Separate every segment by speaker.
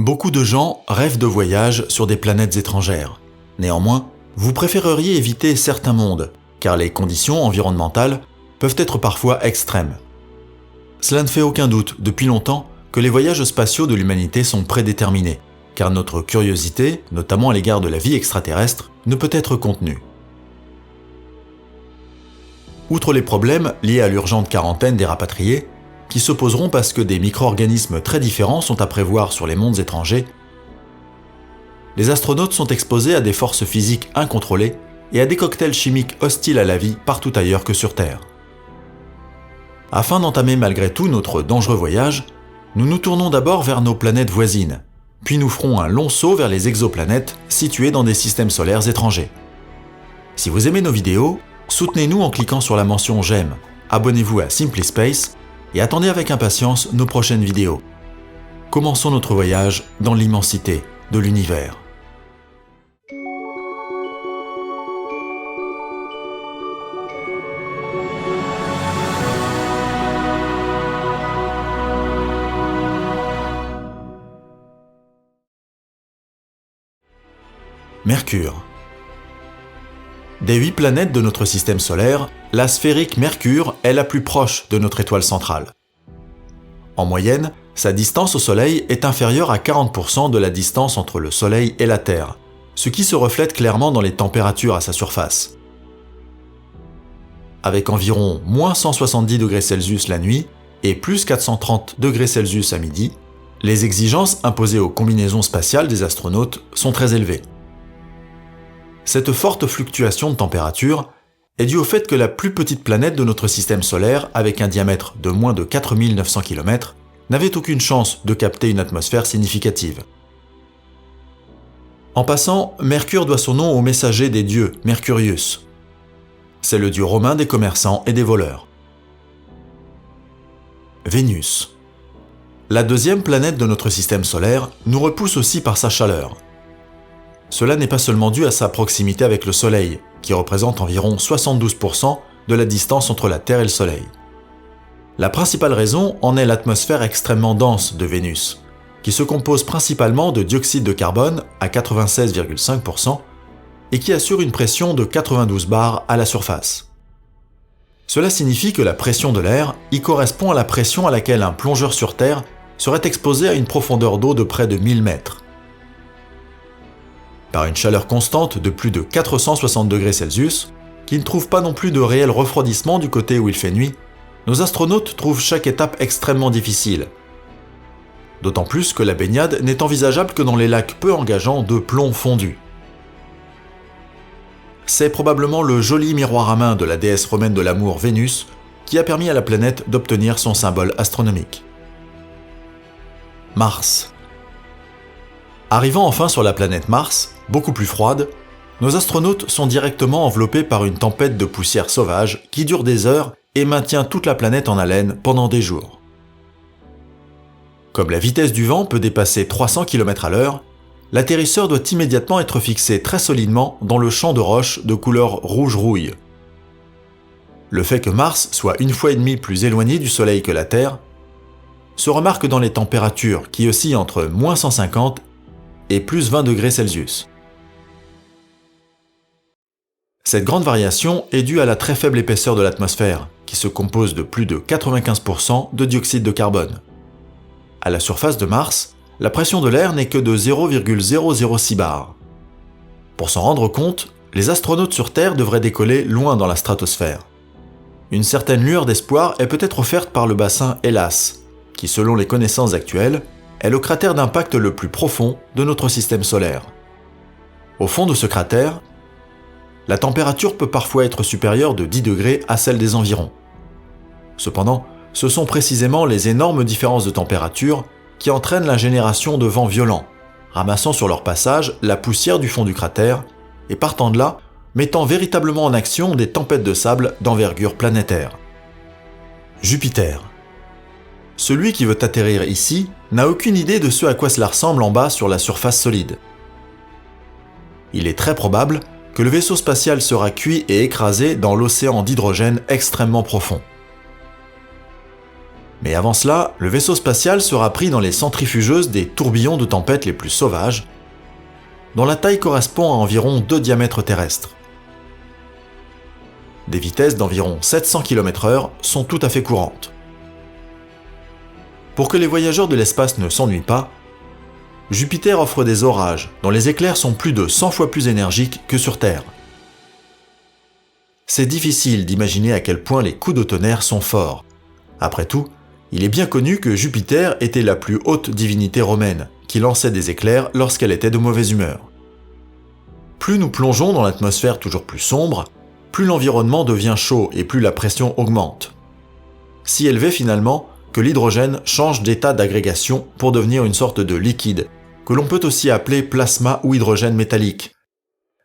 Speaker 1: Beaucoup de gens rêvent de voyages sur des planètes étrangères. Néanmoins, vous préféreriez éviter certains mondes, car les conditions environnementales peuvent être parfois extrêmes. Cela ne fait aucun doute, depuis longtemps, que les voyages spatiaux de l'humanité sont prédéterminés, car notre curiosité, notamment à l'égard de la vie extraterrestre, ne peut être contenue. Outre les problèmes liés à l'urgente quarantaine des rapatriés, qui se poseront parce que des micro-organismes très différents sont à prévoir sur les mondes étrangers, les astronautes sont exposés à des forces physiques incontrôlées et à des cocktails chimiques hostiles à la vie partout ailleurs que sur Terre. Afin d'entamer malgré tout notre dangereux voyage, nous nous tournons d'abord vers nos planètes voisines, puis nous ferons un long saut vers les exoplanètes situées dans des systèmes solaires étrangers. Si vous aimez nos vidéos, soutenez-nous en cliquant sur la mention j'aime, abonnez-vous à Simply Space et attendez avec impatience nos prochaines vidéos. Commençons notre voyage dans l'immensité de l'univers. Mercure. Des 8 planètes de notre système solaire, la sphérique Mercure est la plus proche de notre étoile centrale. En moyenne, sa distance au Soleil est inférieure à 40% de la distance entre le Soleil et la Terre, ce qui se reflète clairement dans les températures à sa surface. Avec environ moins 170 degrés Celsius la nuit et plus 430 degrés Celsius à midi, les exigences imposées aux combinaisons spatiales des astronautes sont très élevées. Cette forte fluctuation de température est due au fait que la plus petite planète de notre système solaire, avec un diamètre de moins de 4900 km, n'avait aucune chance de capter une atmosphère significative. En passant, Mercure doit son nom au messager des dieux, Mercurius. C'est le dieu romain des commerçants et des voleurs. Vénus. La deuxième planète de notre système solaire nous repousse aussi par sa chaleur. Cela n'est pas seulement dû à sa proximité avec le Soleil, qui représente environ 72% de la distance entre la Terre et le Soleil. La principale raison en est l'atmosphère extrêmement dense de Vénus, qui se compose principalement de dioxyde de carbone à 96,5% et qui assure une pression de 92 bars à la surface. Cela signifie que la pression de l'air y correspond à la pression à laquelle un plongeur sur Terre serait exposé à une profondeur d'eau de près de 1000 mètres. Par une chaleur constante de plus de 460 degrés Celsius, qui ne trouve pas non plus de réel refroidissement du côté où il fait nuit, nos astronautes trouvent chaque étape extrêmement difficile. D'autant plus que la baignade n'est envisageable que dans les lacs peu engageants de plomb fondu. C'est probablement le joli miroir à main de la déesse romaine de l'amour Vénus qui a permis à la planète d'obtenir son symbole astronomique. Mars. Arrivant enfin sur la planète Mars, beaucoup plus froide, nos astronautes sont directement enveloppés par une tempête de poussière sauvage qui dure des heures et maintient toute la planète en haleine pendant des jours. Comme la vitesse du vent peut dépasser 300 km/h, l'atterrisseur doit immédiatement être fixé très solidement dans le champ de roches de couleur rouge-rouille. Le fait que Mars soit 1,5 fois plus éloigné du Soleil que la Terre se remarque dans les températures qui oscillent entre moins 150 et plus 20 degrés Celsius. Cette grande variation est due à la très faible épaisseur de l'atmosphère, qui se compose de plus de 95% de dioxyde de carbone. À la surface de Mars, la pression de l'air n'est que de 0,006 bars. Pour s'en rendre compte, les astronautes sur Terre devraient décoller loin dans la stratosphère. Une certaine lueur d'espoir est peut-être offerte par le bassin Hellas, qui selon les connaissances actuelles, est le cratère d'impact le plus profond de notre système solaire. Au fond de ce cratère, la température peut parfois être supérieure de 10 degrés à celle des environs. Cependant, ce sont précisément les énormes différences de température qui entraînent la génération de vents violents, ramassant sur leur passage la poussière du fond du cratère et partant de là, mettant véritablement en action des tempêtes de sable d'envergure planétaire. Jupiter. Celui qui veut atterrir ici n'a aucune idée de ce à quoi cela ressemble en bas sur la surface solide. Il est très probable que le vaisseau spatial sera cuit et écrasé dans l'océan d'hydrogène extrêmement profond. Mais avant cela, le vaisseau spatial sera pris dans les centrifugeuses des tourbillons de tempête les plus sauvages, dont la taille correspond à environ 2 diamètres terrestres. Des vitesses d'environ 700 km/h sont tout à fait courantes. Pour que les voyageurs de l'espace ne s'ennuient pas, Jupiter offre des orages dont les éclairs sont plus de 100 fois plus énergiques que sur Terre. C'est difficile d'imaginer à quel point les coups de tonnerre sont forts. Après tout, il est bien connu que Jupiter était la plus haute divinité romaine, qui lançait des éclairs lorsqu'elle était de mauvaise humeur. Plus nous plongeons dans l'atmosphère toujours plus sombre, plus l'environnement devient chaud et plus la pression augmente. Si élevé finalement que l'hydrogène change d'état d'agrégation pour devenir une sorte de liquide, que l'on peut aussi appeler plasma ou hydrogène métallique.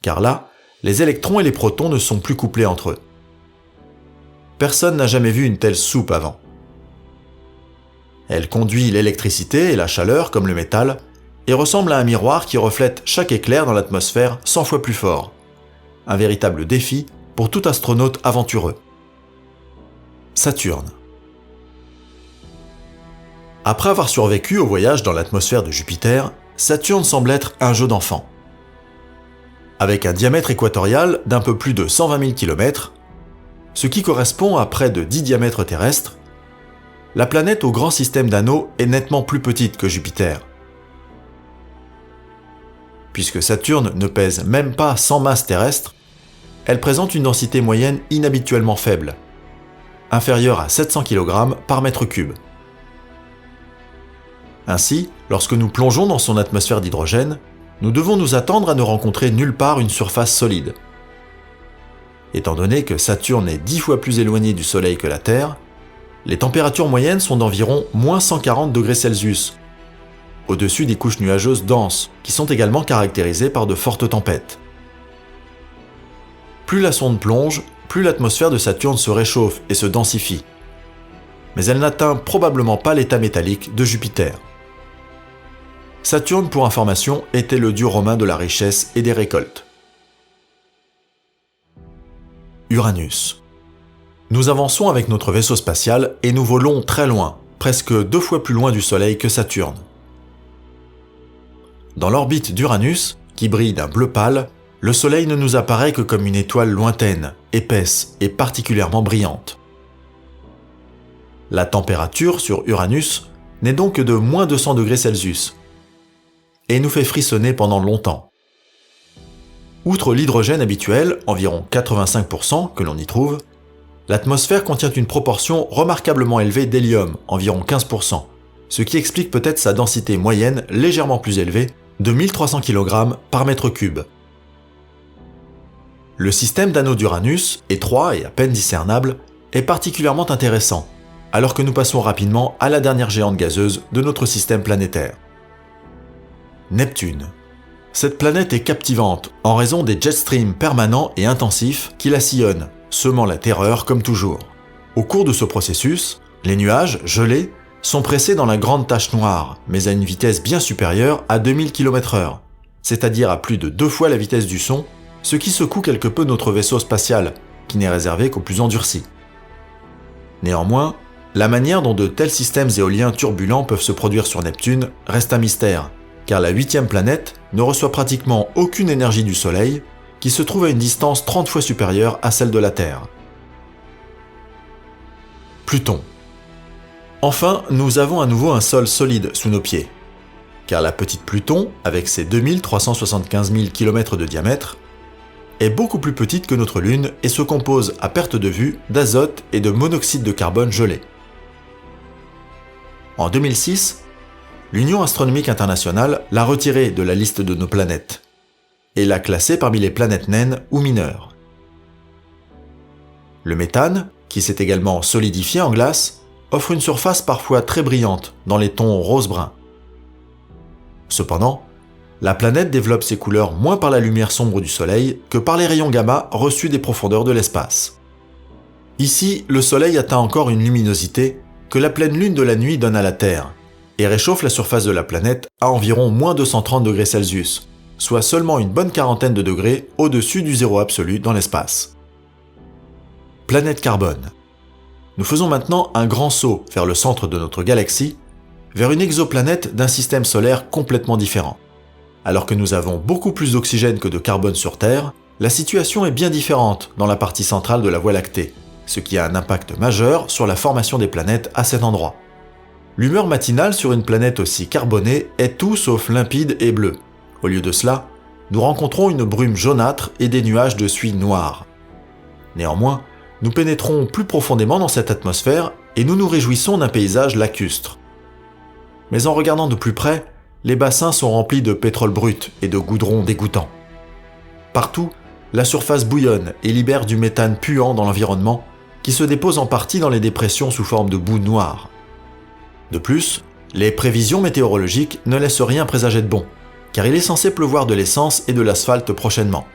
Speaker 1: Car là, les électrons et les protons ne sont plus couplés entre eux. Personne n'a jamais vu une telle soupe avant. Elle conduit l'électricité et la chaleur comme le métal et ressemble à un miroir qui reflète chaque éclair dans l'atmosphère 100 fois plus fort. Un véritable défi pour tout astronaute aventureux. Saturne. Après avoir survécu au voyage dans l'atmosphère de Jupiter, Saturne semble être un jeu d'enfant. Avec un diamètre équatorial d'un peu plus de 120 000 km, ce qui correspond à près de 10 diamètres terrestres, la planète au grand système d'anneaux est nettement plus petite que Jupiter. Puisque Saturne ne pèse même pas 100 masses terrestres, elle présente une densité moyenne inhabituellement faible, inférieure à 700 kg par mètre cube. Ainsi, lorsque nous plongeons dans son atmosphère d'hydrogène, nous devons nous attendre à ne rencontrer nulle part une surface solide. Étant donné que Saturne est 10 fois plus éloigné du Soleil que la Terre, les températures moyennes sont d'environ moins 140 degrés Celsius, au-dessus des couches nuageuses denses, qui sont également caractérisées par de fortes tempêtes. Plus la sonde plonge, plus l'atmosphère de Saturne se réchauffe et se densifie. Mais elle n'atteint probablement pas l'état métallique de Jupiter. Saturne, pour information, était le dieu romain de la richesse et des récoltes. Uranus. Nous avançons avec notre vaisseau spatial et nous volons très loin, presque 2 fois plus loin du Soleil que Saturne. Dans l'orbite d'Uranus, qui brille d'un bleu pâle, le Soleil ne nous apparaît que comme une étoile lointaine, épaisse et particulièrement brillante. La température sur Uranus n'est donc que de moins 200 degrés Celsius et nous fait frissonner pendant longtemps. Outre l'hydrogène habituel, environ 85% que l'on y trouve, l'atmosphère contient une proportion remarquablement élevée d'hélium, environ 15%, ce qui explique peut-être sa densité moyenne légèrement plus élevée de 1300 kg par mètre cube. Le système d'anneaux d'Uranus, étroit et à peine discernable, est particulièrement intéressant, alors que nous passons rapidement à la dernière géante gazeuse de notre système planétaire. Neptune. Cette planète est captivante en raison des jet streams permanents et intensifs qui la sillonnent, semant la terreur comme toujours. Au cours de ce processus, les nuages, gelés, sont pressés dans la grande tache noire, mais à une vitesse bien supérieure à 2000 km/h, c'est-à-dire à plus de 2 fois la vitesse du son, ce qui secoue quelque peu notre vaisseau spatial, qui n'est réservé qu'aux plus endurcis. Néanmoins, la manière dont de tels systèmes éoliens turbulents peuvent se produire sur Neptune reste un mystère, car la 8e planète ne reçoit pratiquement aucune énergie du Soleil, qui se trouve à une distance 30 fois supérieure à celle de la Terre. Pluton. Enfin, nous avons à nouveau un sol solide sous nos pieds, car la petite Pluton, avec ses 2375 000 km de diamètre, est beaucoup plus petite que notre Lune et se compose à perte de vue d'azote et de monoxyde de carbone gelé. En 2006, l'Union astronomique internationale l'a retirée de la liste de nos planètes et l'a classée parmi les planètes naines ou mineures. Le méthane, qui s'est également solidifié en glace, offre une surface parfois très brillante dans les tons rose-brun. Cependant, la planète développe ses couleurs moins par la lumière sombre du Soleil que par les rayons gamma reçus des profondeurs de l'espace. Ici, le Soleil atteint encore une luminosité que la pleine lune de la nuit donne à la Terre, et réchauffe la surface de la planète à environ moins 230 degrés Celsius, soit seulement une bonne quarantaine de degrés au-dessus du zéro absolu dans l'espace. Planète Carbone. Nous faisons maintenant un grand saut vers le centre de notre galaxie, vers une exoplanète d'un système solaire complètement différent. Alors que nous avons beaucoup plus d'oxygène que de carbone sur Terre, la situation est bien différente dans la partie centrale de la Voie lactée, ce qui a un impact majeur sur la formation des planètes à cet endroit. L'humeur matinale sur une planète aussi carbonée est tout sauf limpide et bleue. Au lieu de cela, nous rencontrons une brume jaunâtre et des nuages de suie noire. Néanmoins, nous pénétrons plus profondément dans cette atmosphère et nous nous réjouissons d'un paysage lacustre. Mais en regardant de plus près, les bassins sont remplis de pétrole brut et de goudron dégoûtant. Partout, la surface bouillonne et libère du méthane puant dans l'environnement, qui se dépose en partie dans les dépressions sous forme de boue noire. De plus, les prévisions météorologiques ne laissent rien présager de bon, car il est censé pleuvoir de l'essence et de l'asphalte prochainement.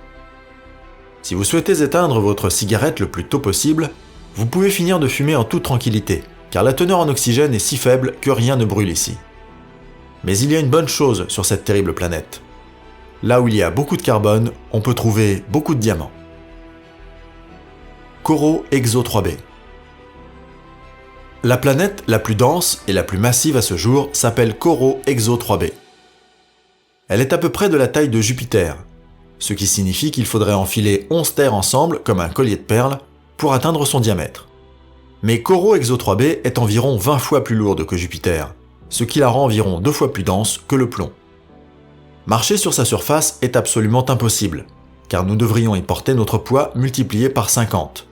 Speaker 1: Si vous souhaitez éteindre votre cigarette le plus tôt possible, vous pouvez finir de fumer en toute tranquillité, car la teneur en oxygène est si faible que rien ne brûle ici. Mais il y a une bonne chose sur cette terrible planète. Là où il y a beaucoup de carbone, on peut trouver beaucoup de diamants. Corot Exo 3b. La planète la plus dense et la plus massive à ce jour s'appelle Corot Exo 3b. Elle est à peu près de la taille de Jupiter, ce qui signifie qu'il faudrait enfiler 11 terres ensemble comme un collier de perles pour atteindre son diamètre. Mais Corot Exo 3b est environ 20 fois plus lourde que Jupiter, ce qui la rend environ 2 fois plus dense que le plomb. Marcher sur sa surface est absolument impossible, car nous devrions y porter notre poids multiplié par 50.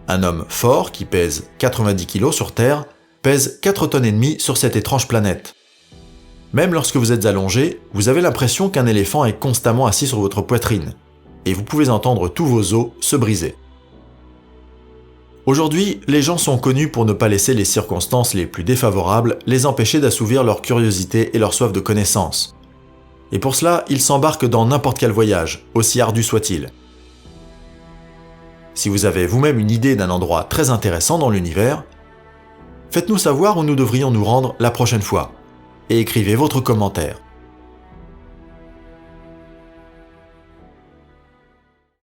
Speaker 1: Un homme fort qui pèse 90 kg sur Terre pèse 4 tonnes et demie sur cette étrange planète. Même lorsque vous êtes allongé, vous avez l'impression qu'un éléphant est constamment assis sur votre poitrine, et vous pouvez entendre tous vos os se briser. Aujourd'hui, les gens sont connus pour ne pas laisser les circonstances les plus défavorables les empêcher d'assouvir leur curiosité et leur soif de connaissance. Et pour cela, ils s'embarquent dans n'importe quel voyage, aussi ardu soit-il. Si vous avez vous-même une idée d'un endroit très intéressant dans l'univers, faites-nous savoir où nous devrions nous rendre la prochaine fois, et écrivez votre commentaire.